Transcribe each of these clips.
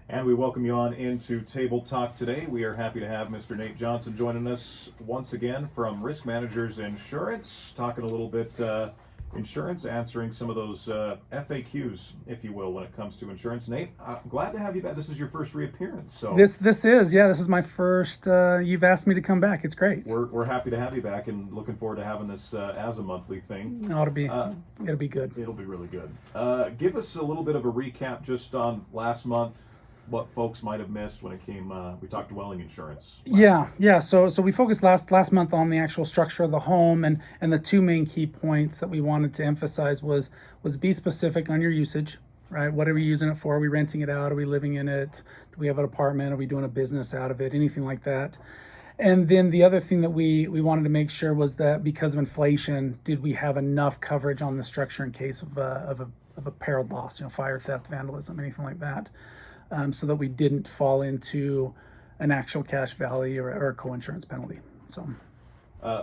And we welcome you on into Table Talk today. We are happy to have Mr. Nate Johnson joining us once again from Risk Managers Insurance, talking a little bit insurance, answering some of those FAQs, if you will, when it comes to insurance. Nate, glad to have you back. This is your first reappearance, so This is my first. You've asked me to come back. It's great. we're happy to have you back, and looking forward to having this as a monthly thing. It'll be good. It'll be really good. Give us a little bit of a recap just on last month, what folks might have missed when it came. We talked dwelling insurance. Yeah. So we focused last month on the actual structure of the home, and the two main key points that we wanted to emphasize was be specific on your usage. Right? What are we using it for? Are we renting it out? Are we living in it? Do we have an apartment? Are we doing a business out of it? Anything like that. And then the other thing that we wanted to make sure was that because of inflation, did we have enough coverage on the structure in case of a peril loss, fire, theft, vandalism, anything like that, so that we didn't fall into an actual cash value or a co-insurance penalty. So.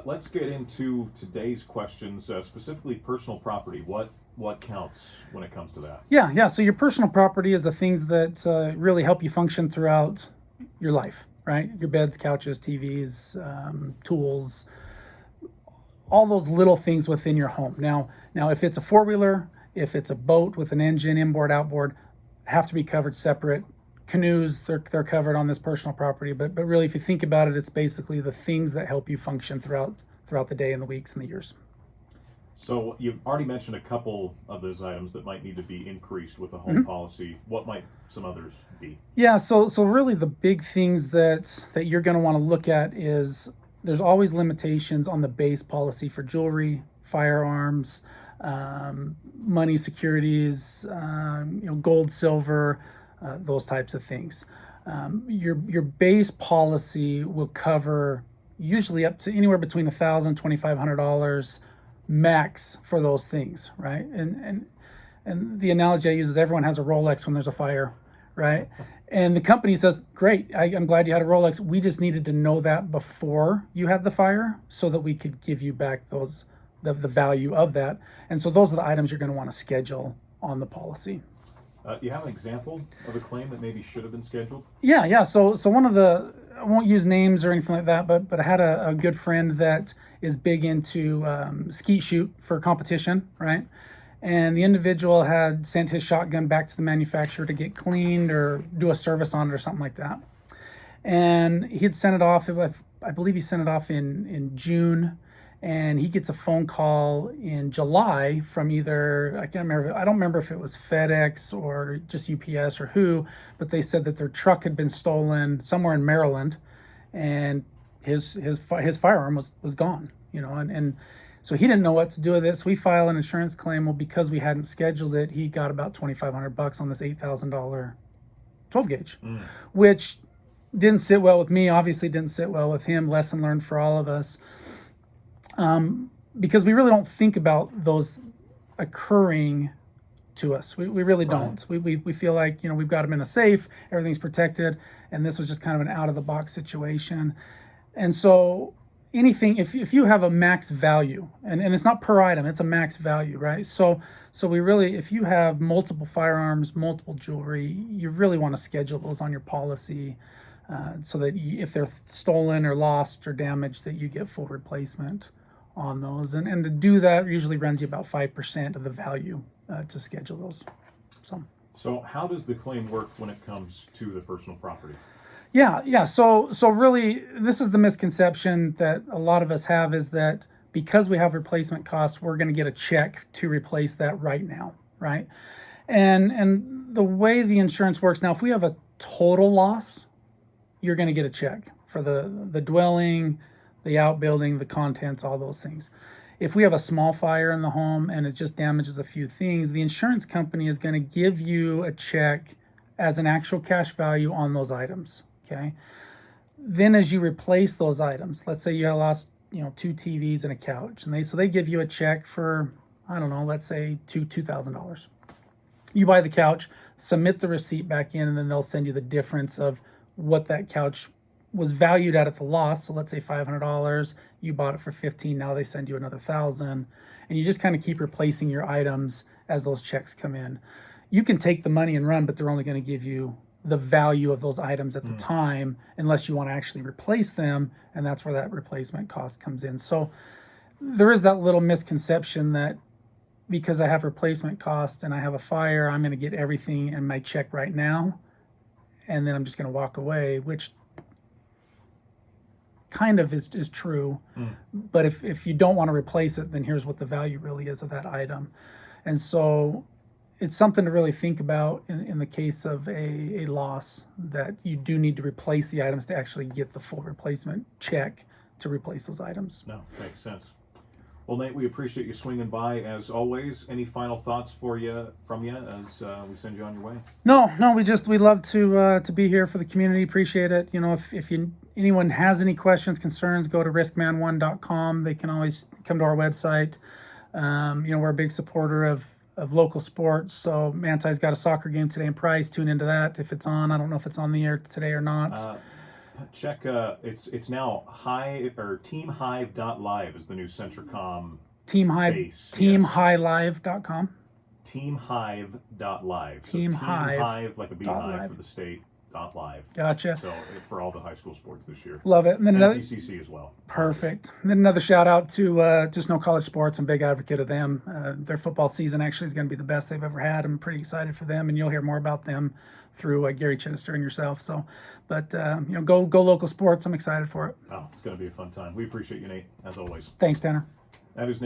Let's get into today's questions, specifically personal property. What counts when it comes to that? Yeah. So your personal property is the things that really help you function throughout your life, right? Your beds, couches, TVs, tools, all those little things within your home. Now, if it's a four-wheeler, if it's a boat with an engine, inboard, outboard, have to be covered separate. Canoes, they're covered on this personal property, but really, if you think about it, it's basically the things that help you function throughout the day and the weeks and the years. So you've already mentioned a couple of those items that might need to be increased with a home policy. What might some others be? Yeah, so really the big things that you're going to want to look at is there's always limitations on the base policy for jewelry, firearms, money, securities, gold, silver, those types of things. Your base policy will cover usually up to anywhere between $1,000 $2,500 max for those things, right? And the analogy I use is everyone has a Rolex when there's a fire, right? And the company says, great, I'm glad you had a Rolex. We just needed to know that before you had the fire so that we could give you back the value of that. And so those are the items you're going to want to schedule on the policy. Do you have an example of a claim that maybe should have been scheduled? Yeah. So one of the, I won't use names or anything like that, but I had a good friend that is big into skeet shoot for competition, right? And the individual had sent his shotgun back to the manufacturer to get cleaned or do a service on it or something like that. And he had sent it off, I believe he sent it off in June. And he gets a phone call in July from either, I don't remember if it was FedEx or just UPS or who, but they said that their truck had been stolen somewhere in Maryland, and his firearm was gone, and so he didn't know what to do with it. So we file an insurance claim. Well, because we hadn't scheduled it, he got about $2,500 on this $8,000 12 gauge, which didn't sit well with me. Obviously, didn't sit well with him. Lesson learned for all of us. Because we really don't think about those occurring to us. We really don't. We feel like, we've got them in a safe, everything's protected, and this was just kind of an out-of-the-box situation. And so anything, if you have a max value, and it's not per item, it's a max value, right? So we really, if you have multiple firearms, multiple jewelry, you really want to schedule those on your policy so that if they're stolen or lost or damaged, that you get full replacement on those, and to do that usually runs you about 5% of the value to schedule those. So how does the claim work when it comes to the personal property? Yeah. So really, this is the misconception that a lot of us have, is that because we have replacement costs, we're going to get a check to replace that right now, right? And the way the insurance works now, if we have a total loss, you're going to get a check for the dwelling, the outbuilding, the contents, all those things. If we have a small fire in the home and it just damages a few things, the insurance company is going to give you a check as an actual cash value on those items, okay? Then as you replace those items, let's say you lost, 2 TVs and a couch, and they give you a check for, I don't know, let's say $2,000. You buy the couch, submit the receipt back in, and then they'll send you the difference of what that couch was valued at the loss. So let's say $500, you bought it for $15, now they send you another $1,000, and you just kind of keep replacing your items as those checks come in. You can take the money and run, but they're only going to give you the value of those items at the time, unless you want to actually replace them, and that's where that replacement cost comes in. So there is that little misconception that because I have replacement cost and I have a fire, I'm going to get everything in my check right now, and then I'm just going to walk away, which kind of is true. But if you don't want to replace it, then here's what the value really is of that item. And so it's something to really think about in the case of a loss, that you do need to replace the items to actually get the full replacement check to replace those items. No, makes sense. Well, Nate, we appreciate you swinging by as always. Any final thoughts from you as we send you on your way? No, we love to be here for the community. Appreciate it. You know, if anyone has any questions, concerns, go to riskman1.com. They can always come to our website. You know, we're a big supporter of local sports. So Manti's got a soccer game today in Price. Tune into that if it's on. I don't know if it's on the air today or not. Check. It's now teamhive.live is the new Centricom base. Teamhighlive.com. Teamhive.live. Teamhive like a beehive for the state. .live. Gotcha. So for all the high school sports this year. Love it. And then another CCC as well. Perfect. And then another shout out to Just Know College Sports. I'm a big advocate of them. Their football season actually is going to be the best they've ever had. I'm pretty excited for them, and you'll hear more about them through Gary Chittister and yourself. So, but you know, go local sports. I'm excited for it. Oh, it's going to be a fun time. We appreciate you, Nate, as always. Thanks, Tanner. That is